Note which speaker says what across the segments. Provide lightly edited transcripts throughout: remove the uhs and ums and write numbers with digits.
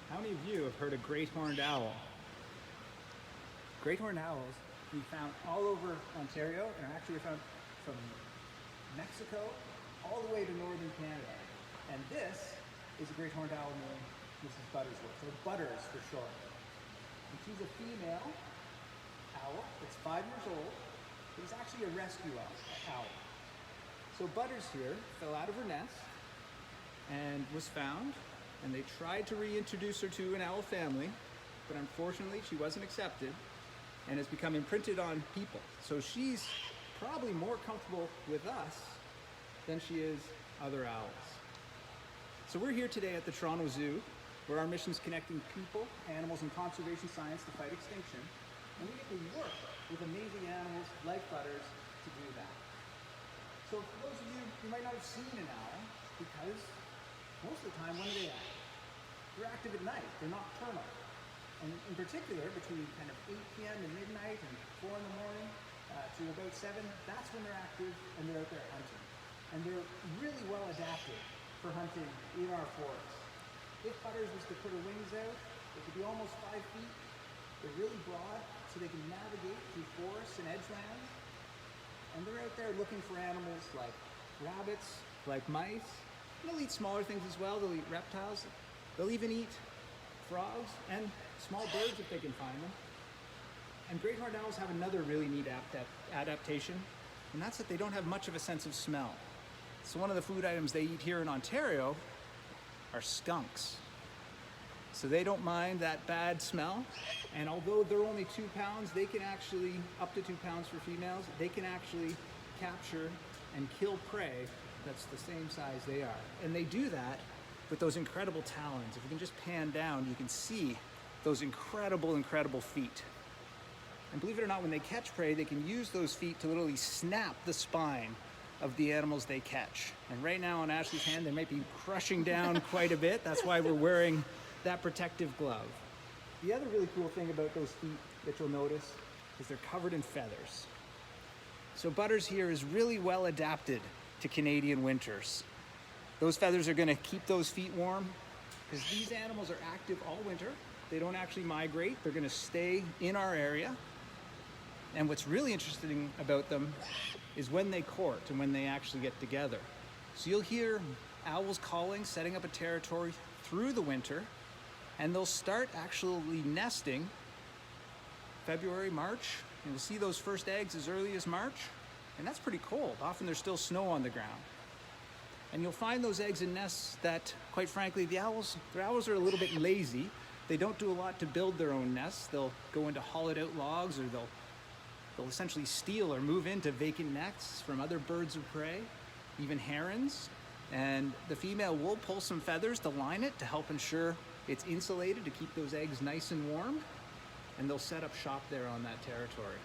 Speaker 1: How many of you have heard a great horned owl? Great horned owls can be found all over Ontario and are actually found from Mexico all the way to northern Canada. And this is a great horned owl named Mrs. Buttersworth, or Butters for short. And she's a female owl that's 5 years old. It was actually a rescue owl. So Butters here fell out of her nest and was found, and they tried to reintroduce her to an owl family, but unfortunately she wasn't accepted and has become imprinted on people. So she's probably more comfortable with us than she is other owls. So we're here today at the Toronto Zoo, where our mission is connecting people, animals, and conservation science to fight extinction. And we get to work with amazing animals like Butters to do that. So for those of you who might not have seen an owl, because most of the time, when do they act? They're active at night, they're nocturnal. And in particular, between kind of 8 p.m. to midnight and 4 in the morning to about 7, that's when they're active and they're out there hunting. And they're really well adapted for hunting in our forests. If Butters was to put her wings out, they could be almost 5 feet. They're really broad, so they can navigate through forests and edgelands. And they're out there looking for animals like rabbits, like mice. And they'll eat smaller things as well. They'll eat reptiles. They'll even eat frogs and small birds if they can find them. And great horned owls have another really neat adaptation, and that's that they don't have much of a sense of smell. So one of the food items they eat here in Ontario are skunks. So they don't mind that bad smell. And although they're only 2 pounds, they can actually, up to 2 pounds for females, they can actually capture and kill prey that's the same size they are. And they do that with those incredible talons. If you can just pan down, you can see those incredible feet. And believe it or not, when they catch prey, they can use those feet to literally snap the spine of the animals they catch. And right now on Ashley's hand, they might be crushing down quite a bit. That's why we're wearing that protective glove. The other really cool thing about those feet that you'll notice is they're covered in feathers. So Butters here is really well adapted to Canadian winters. Those feathers are going to keep those feet warm because these animals are active all winter. They don't actually migrate. They're going to stay in our area. And what's really interesting about them is when they court and when they actually get together. So you'll hear owls calling, setting up a territory through the winter, and they'll start actually nesting February, March. And you'll see those first eggs as early as March, and that's pretty cold. Often there's still snow on the ground. And you'll find those eggs in nests that, quite frankly, the owls are a little bit lazy. They don't do a lot to build their own nests. They'll go into hollowed out logs, or they'll essentially steal or move into vacant nests from other birds of prey, even herons. And the female will pull some feathers to line it to help ensure it's insulated to keep those eggs nice and warm. And they'll set up shop there on that territory.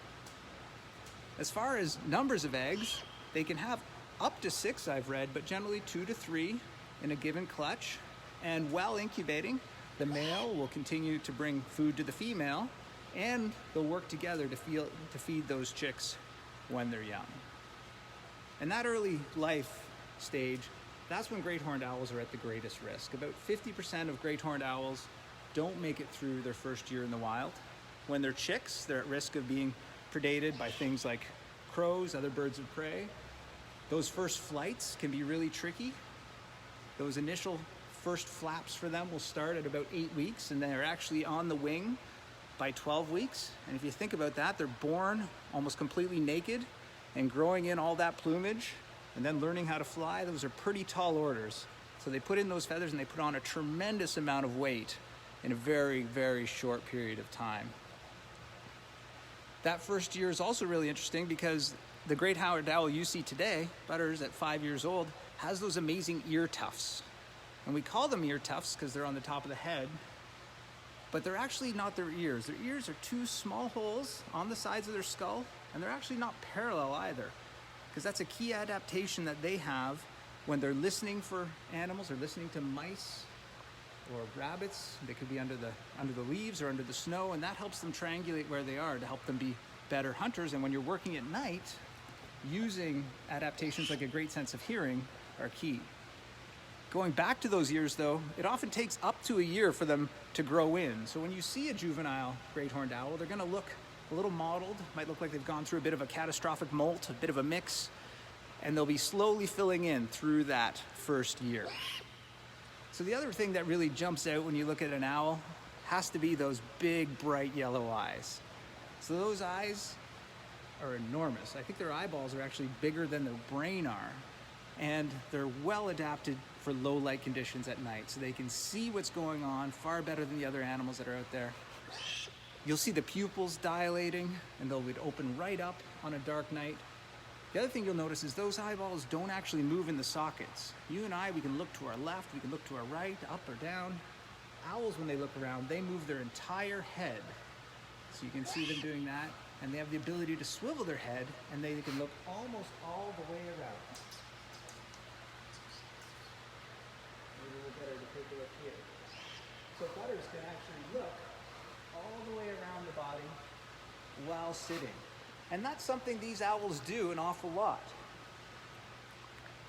Speaker 1: As far as numbers of eggs, they can have up to 6, I've read, but generally 2 to 3 in a given clutch. And while incubating, the male will continue to bring food to the female, and they'll work together to feed those chicks when they're young. And that early life stage, that's when great horned owls are at the greatest risk. About 50% of great horned owls don't make it through their first year in the wild. When they're chicks, they're at risk of being predated by things like crows, other birds of prey. Those first flights can be really tricky. Those initial first flaps for them will start at about 8 weeks, and they're actually on the wing by 12 weeks. And if you think about that, they're born almost completely naked and growing in all that plumage and then learning how to fly. Those are pretty tall orders. So they put in those feathers and they put on a tremendous amount of weight in a very short period of time. That first year is also really interesting because the great horned owl you see today, Butters at 5 years old, has those amazing ear tufts. And we call them ear tufts because they're on the top of the head, but they're actually not their ears. Their ears are 2 small holes on the sides of their skull, and they're actually not parallel either, because that's a key adaptation that they have when they're listening for animals or listening to mice or rabbits. They could be under the leaves or under the snow, and that helps them triangulate where they are to help them be better hunters. And when you're working at night, using adaptations like a great sense of hearing are key. Going back to those years though, it often takes up to a year for them to grow in. So when you see a juvenile great horned owl, they're gonna look a little mottled, might look like they've gone through a bit of a catastrophic molt, a bit of a mix, and they'll be slowly filling in through that first year. So the other thing that really jumps out when you look at an owl has to be those big, bright yellow eyes. So those eyes are enormous. I think their eyeballs are actually bigger than their brain are. And they're well adapted for low light conditions at night, so they can see what's going on far better than the other animals that are out there. You'll see the pupils dilating, and they'll open right up on a dark night. The other thing you'll notice is those eyeballs don't actually move in the sockets. You and I, we can look to our left, we can look to our right, up or down. Owls, when they look around, they move their entire head. So you can see them doing that, and they have the ability to swivel their head, and they can look almost all the way around. Maybe a little better to take a look here. So butters can actually look all the way around the body while sitting. And that's something these owls do an awful lot.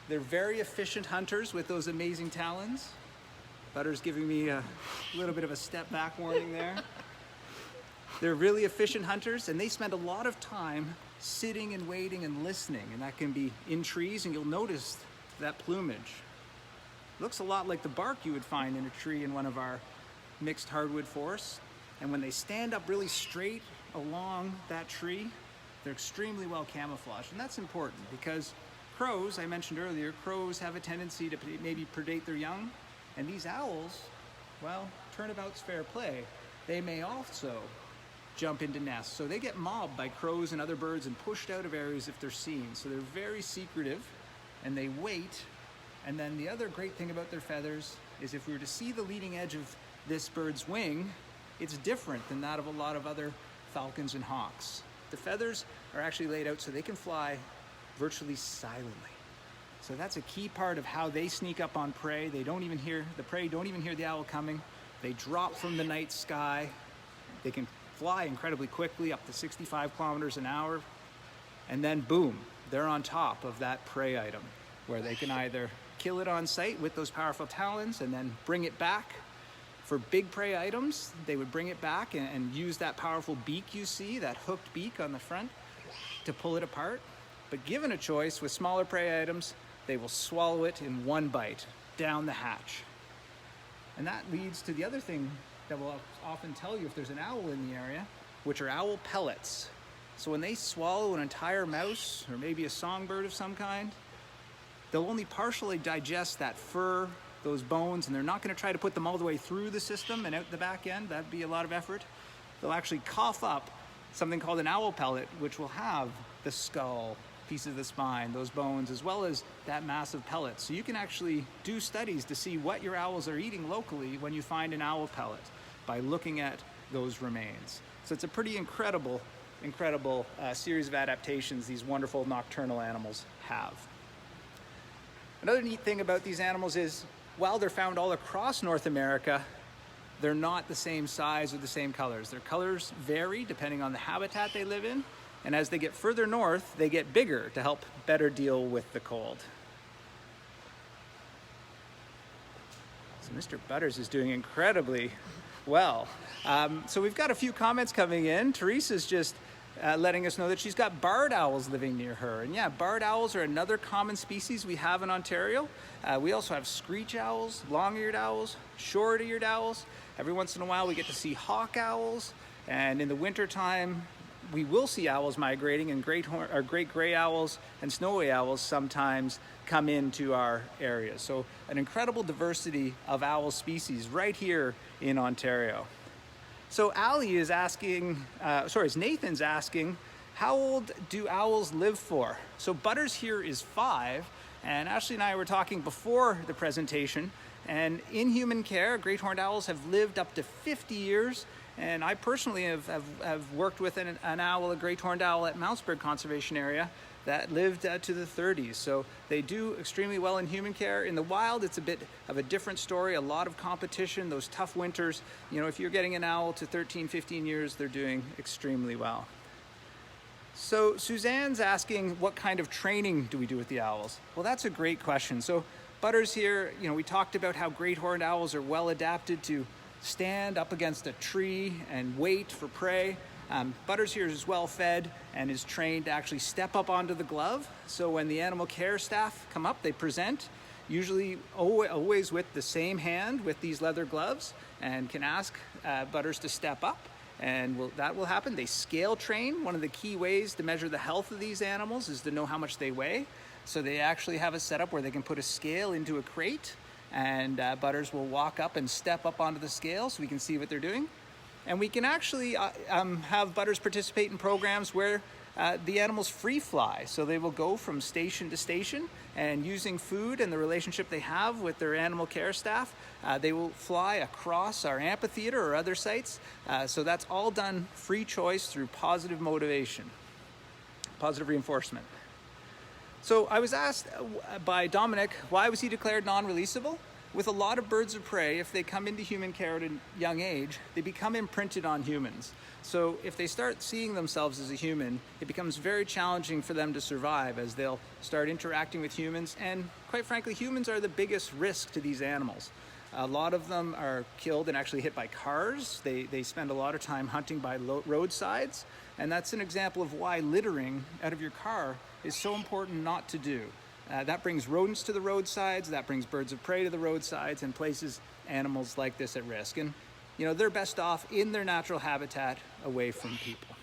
Speaker 1: They're very efficient hunters with those amazing talons. Butter's giving me a little bit of a step back warning there. They're really efficient hunters, and they spend a lot of time sitting and waiting and listening, and that can be in trees, and you'll notice that plumage. It looks a lot like the bark you would find in a tree in one of our mixed hardwood forests. And when they stand up really straight along that tree, they're extremely well camouflaged. And that's important because crows, I mentioned earlier, crows have a tendency to maybe predate their young. And these owls, well, turnabout's fair play. They may also jump into nests. So they get mobbed by crows and other birds and pushed out of areas if they're seen. So they're very secretive, and they wait. And then the other great thing about their feathers is if we were to see the leading edge of this bird's wing, it's different than that of a lot of other falcons and hawks. The feathers are actually laid out so they can fly virtually silently. So that's a key part of how they sneak up on prey. The prey don't even hear the owl coming. They drop from the night sky. They can fly incredibly quickly, up to 65 kilometers an hour. And then boom, they're on top of that prey item, where they can either kill it on sight with those powerful talons and then bring it back. For big prey items, they would bring it back and use that powerful beak you see, that hooked beak on the front, to pull it apart. But given a choice with smaller prey items, they will swallow it in one bite, down the hatch. And that leads to the other thing that will often tell you if there's an owl in the area, which are owl pellets. So when they swallow an entire mouse, or maybe a songbird of some kind, they'll only partially digest that fur, those bones, and they're not going to try to put them all the way through the system and out the back end. That'd be a lot of effort. They'll actually cough up something called an owl pellet, which will have the skull, pieces of the spine, those bones, as well as that massive pellet. So you can actually do studies to see what your owls are eating locally when you find an owl pellet by looking at those remains. So it's a pretty incredible series of adaptations these wonderful nocturnal animals have. Another neat thing about these animals is, while they're found all across North America, they're not the same size or the same colors. Their colors vary depending on the habitat they live in, and as they get further north, they get bigger to help better deal with the cold. So Mr. Butters is doing incredibly well. So we've got a few comments coming in. Teresa's just letting us know that she's got barred owls living near her. And yeah, barred owls are another common species we have in Ontario. We also have screech owls, long-eared owls, short-eared owls. Every once in a while we get to see hawk owls. And in the wintertime, we will see owls migrating, and great gray owls and snowy owls sometimes come into our area. So an incredible diversity of owl species right here in Ontario. So Nathan's asking, how old do owls live for? So Butters here is 5, and Ashley and I were talking before the presentation, and in human care, great horned owls have lived up to 50 years, and I personally have worked with an owl, a great horned owl at Mountsburg Conservation Area that lived to the 30s. So they do extremely well in human care. In the wild, it's a bit of a different story, a lot of competition, those tough winters. You know, if you're getting an owl to 13, 15 years, they're doing extremely well. So Suzanne's asking, what kind of training do we do with the owls? Well, that's a great question. So Butters here, we talked about how great horned owls are well adapted to stand up against a tree and wait for prey. Butters here is well fed and is trained to actually step up onto the glove. So when the animal care staff come up, they present, usually always with the same hand with these leather gloves, and can ask Butters to step up, and that will happen. They scale train. One of the key ways to measure the health of these animals is to know how much they weigh. So they actually have a setup where they can put a scale into a crate, and Butters will walk up and step up onto the scale so we can see what they're doing. And we can actually have Butters participate in programs where the animals free fly. So they will go from station to station, and using food and the relationship they have with their animal care staff, they will fly across our amphitheater or other sites. So that's all done free choice through positive motivation, positive reinforcement. So I was asked by Dominic, why was he declared non-releasable? With a lot of birds of prey, if they come into human care at a young age, they become imprinted on humans. So if they start seeing themselves as a human, it becomes very challenging for them to survive, as they'll start interacting with humans. And quite frankly, humans are the biggest risk to these animals. A lot of them are killed and actually hit by cars. They spend a lot of time hunting by roadsides. And that's an example of why littering out of your car is so important not to do. That brings rodents to the roadsides, that brings birds of prey to the roadsides, and places animals like this at risk. And they're best off in their natural habitat, away from people.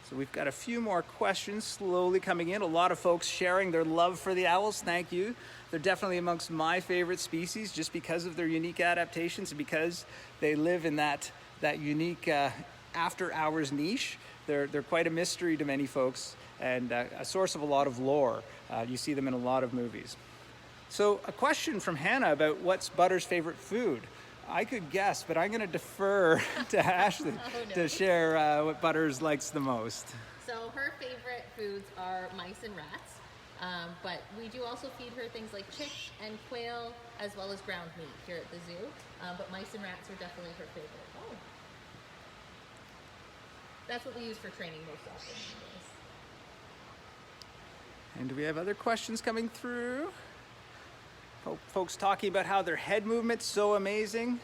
Speaker 1: So we've got a few more questions slowly coming in. A lot of folks sharing their love for the owls. Thank you. They're definitely amongst my favorite species, just because of their unique adaptations and because they live in that unique after hours niche. They're quite a mystery to many folks, and a source of a lot of lore. You see them in a lot of movies. So a question from Hannah about what's Butters' favorite food. I could guess, but I'm going to defer to Ashley to share what Butters likes the most.
Speaker 2: So her favorite foods are mice and rats, but we do also feed her things like chicks and quail, as well as ground meat here at the zoo. But mice and rats are definitely her favorite. Oh. That's what we use for training most often.
Speaker 1: And do we have other questions coming through? Folks talking about how their head movement's so amazing.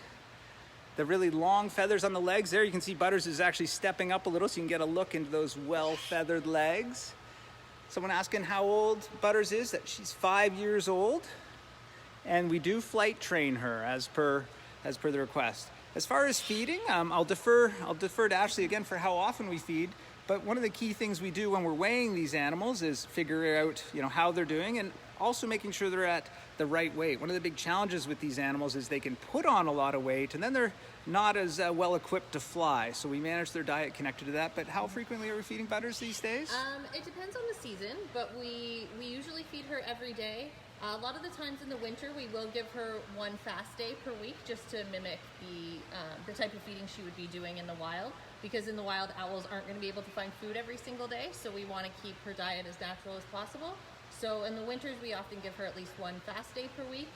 Speaker 1: The really long feathers on the legs there. You can see Butters is actually stepping up a little so you can get a look into those well-feathered legs. Someone asking how old Butters is, that she's 5 years old. And we do flight train her as per the request. As far as feeding, I'll defer to Ashley again for how often we feed. But one of the key things we do when we're weighing these animals is figure out, how they're doing, and also making sure they're at the right weight. One of the big challenges with these animals is they can put on a lot of weight, and then they're not as well equipped to fly. So we manage their diet connected to that. But how frequently are we feeding Butters these days?
Speaker 2: It depends on the season, but we usually feed her every day. A lot of the times in the winter, we will give her one fast day per week, just to mimic the type of feeding she would be doing in the wild. Because in the wild, owls aren't going to be able to find food every single day, so we want to keep her diet as natural as possible. So in the winters, we often give her at least one fast day per week.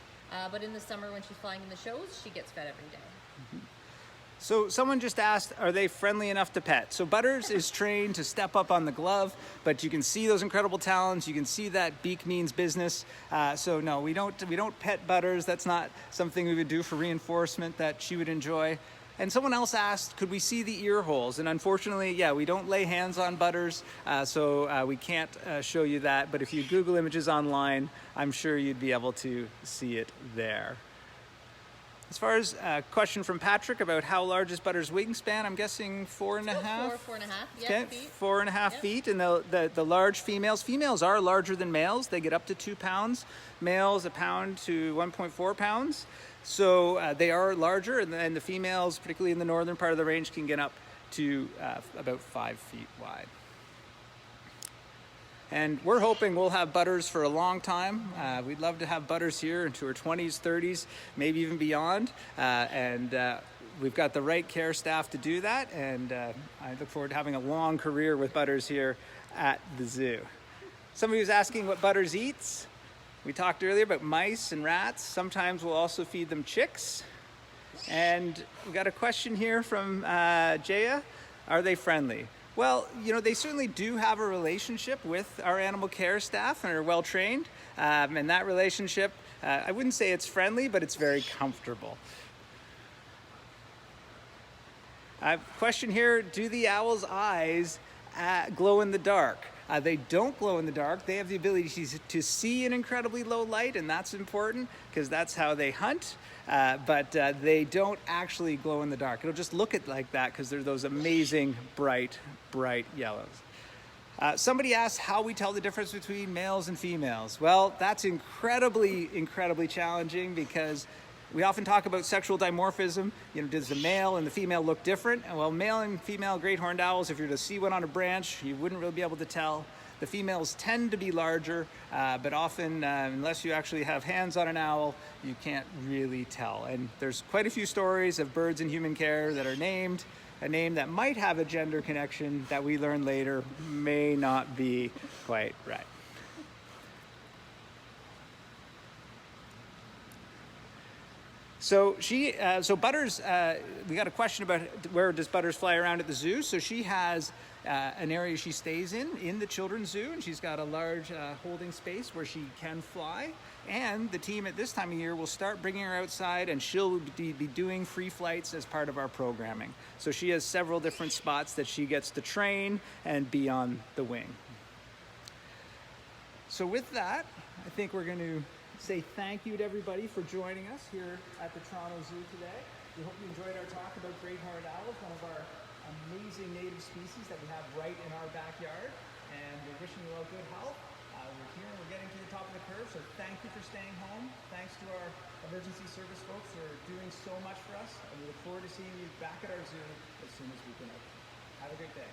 Speaker 2: But in the summer, when she's flying in the shows, she gets fed every day.
Speaker 1: Mm-hmm. So someone just asked, are they friendly enough to pet? So Butters is trained to step up on the glove, but you can see those incredible talons. You can see that beak means business. So no, we don't pet Butters. That's not something we would do for reinforcement that she would enjoy. And someone else asked, could we see the ear holes? And unfortunately, we don't lay hands on Butters, so we can't show you that. But if you Google images online, I'm sure you'd be able to see it there. As far as a question from Patrick about how large is Butters' wingspan, I'm guessing 4.5?
Speaker 2: 4.5,
Speaker 1: okay,
Speaker 2: feet.
Speaker 1: 4.5 feet. And the large females are larger than males. They get up to 2 pounds. Males, 1 pound to 1.4 pounds. So they are larger, and the females, particularly in the northern part of the range, can get up to about 5 feet wide. And we're hoping we'll have Butters for a long time. We'd love to have Butters here into her 20s, 30s, maybe even beyond. And we've got the right care staff to do that. And I look forward to having a long career with Butters here at the zoo. Somebody was asking what Butters eats. We talked earlier about mice and rats. Sometimes we'll also feed them chicks. And we got a question here from Jaya. Are they friendly? Well, you know, they certainly do have a relationship with our animal care staff and are well trained. And that relationship, I wouldn't say it's friendly, but it's very comfortable. Question here, do the owl's eyes glow in the dark? They don't glow in the dark. They have the ability to see in incredibly low light, and that's important because that's how they hunt. But they don't actually glow in the dark. It'll just look like that because they're those amazing bright yellows. Somebody asked how we tell the difference between males and females. Well, that's incredibly challenging because we often talk about sexual dimorphism. You know, does the male and the female look different? Well, male and female great horned owls, if you were to see one on a branch, you wouldn't really be able to tell. The females tend to be larger, but often, unless you actually have hands on an owl, you can't really tell. And there's quite a few stories of birds in human care that are named a name that might have a gender connection that we learn later may not be quite right. So Butters, we got a question about where does Butters fly around at the zoo. So she has an area she stays in the children's zoo, and she's got a large holding space where she can fly. And the team at this time of year will start bringing her outside, and she'll be doing free flights as part of our programming. So she has several different spots that she gets to train and be on the wing. So with that, I think we're going to say thank you to everybody for joining us here at the Toronto Zoo today. We hope you enjoyed our talk about great horned owls, one of our amazing native species that we have right in our backyard. And we're wishing you all good health. We're here and we're getting to the top of the curve, so thank you for staying home. Thanks to our emergency service folks who are doing so much for us, and we look forward to seeing you back at our zoo as soon as we can open. Have a great day.